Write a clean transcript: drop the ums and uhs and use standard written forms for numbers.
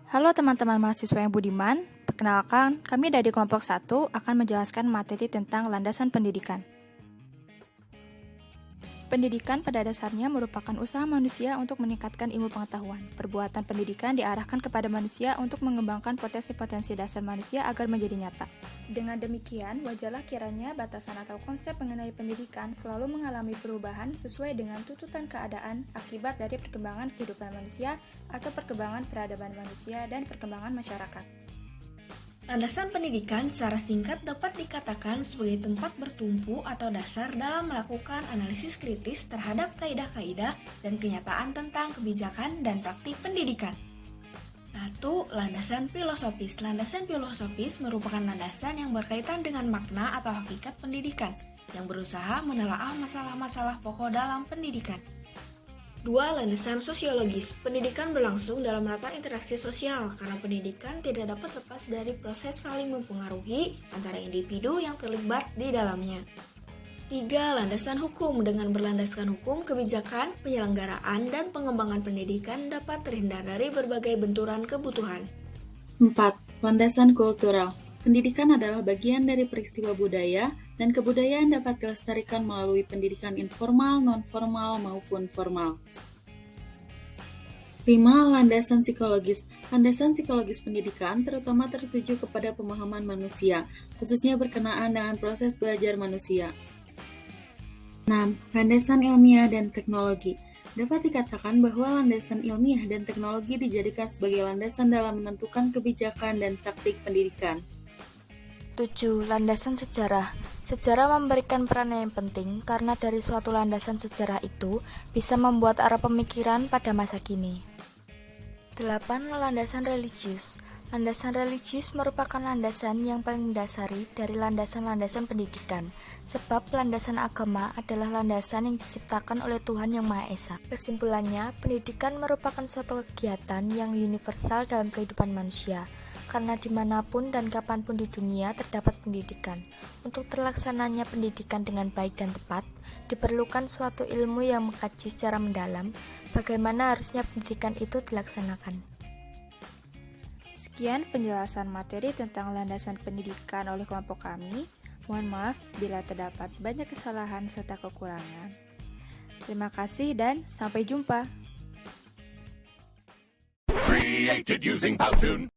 Halo teman-teman mahasiswa yang budiman, perkenalkan kami dari kelompok 1 akan menjelaskan materi tentang landasan pendidikan. Pendidikan pada dasarnya merupakan usaha manusia untuk meningkatkan ilmu pengetahuan. Perbuatan pendidikan diarahkan kepada manusia untuk mengembangkan potensi-potensi dasar manusia agar menjadi nyata. Dengan demikian, wajarlah kiranya batasan atau konsep mengenai pendidikan selalu mengalami perubahan sesuai dengan tuntutan keadaan akibat dari perkembangan kehidupan manusia atau perkembangan peradaban manusia dan perkembangan masyarakat. Landasan pendidikan secara singkat dapat dikatakan sebagai tempat bertumpu atau dasar dalam melakukan analisis kritis terhadap kaidah-kaidah dan kenyataan tentang kebijakan dan praktik pendidikan. 1. Landasan filosofis. Landasan filosofis merupakan landasan yang berkaitan dengan makna atau hakikat pendidikan, yang berusaha menelaah masalah-masalah pokok dalam pendidikan. 2. Landasan sosiologis. Pendidikan berlangsung dalam latar interaksi sosial karena pendidikan tidak dapat lepas dari proses saling mempengaruhi antara individu yang terlibat di dalamnya. 3. Landasan hukum. Dengan berlandaskan hukum, kebijakan, penyelenggaraan, dan pengembangan pendidikan dapat terhindar dari berbagai benturan kebutuhan. 4. Landasan kultural. Pendidikan adalah bagian dari peristiwa budaya, dan kebudayaan dapat dilestarikan melalui pendidikan informal, non-formal, maupun formal. 5. Landasan psikologis. Landasan psikologis pendidikan terutama tertuju kepada pemahaman manusia, khususnya berkenaan dengan proses belajar manusia. 6. Landasan ilmiah dan teknologi. Dapat dikatakan bahwa landasan ilmiah dan teknologi dijadikan sebagai landasan dalam menentukan kebijakan dan praktik pendidikan. 7. Landasan sejarah. Sejarah memberikan peran yang penting karena dari suatu landasan sejarah itu bisa membuat arah pemikiran pada masa kini. 8. Landasan religius. Landasan religius merupakan landasan yang paling mendasari dari landasan-landasan pendidikan, sebab landasan agama adalah landasan yang diciptakan oleh Tuhan Yang Maha Esa. Kesimpulannya, pendidikan merupakan suatu kegiatan yang universal dalam kehidupan manusia, karena dimanapun dan kapanpun di dunia terdapat pendidikan. Untuk terlaksananya pendidikan dengan baik dan tepat, diperlukan suatu ilmu yang mengkaji secara mendalam bagaimana harusnya pendidikan itu dilaksanakan. Sekian penjelasan materi tentang landasan pendidikan oleh kelompok kami. Mohon maaf bila terdapat banyak kesalahan serta kekurangan. Terima kasih dan sampai jumpa. Created using Powtoon.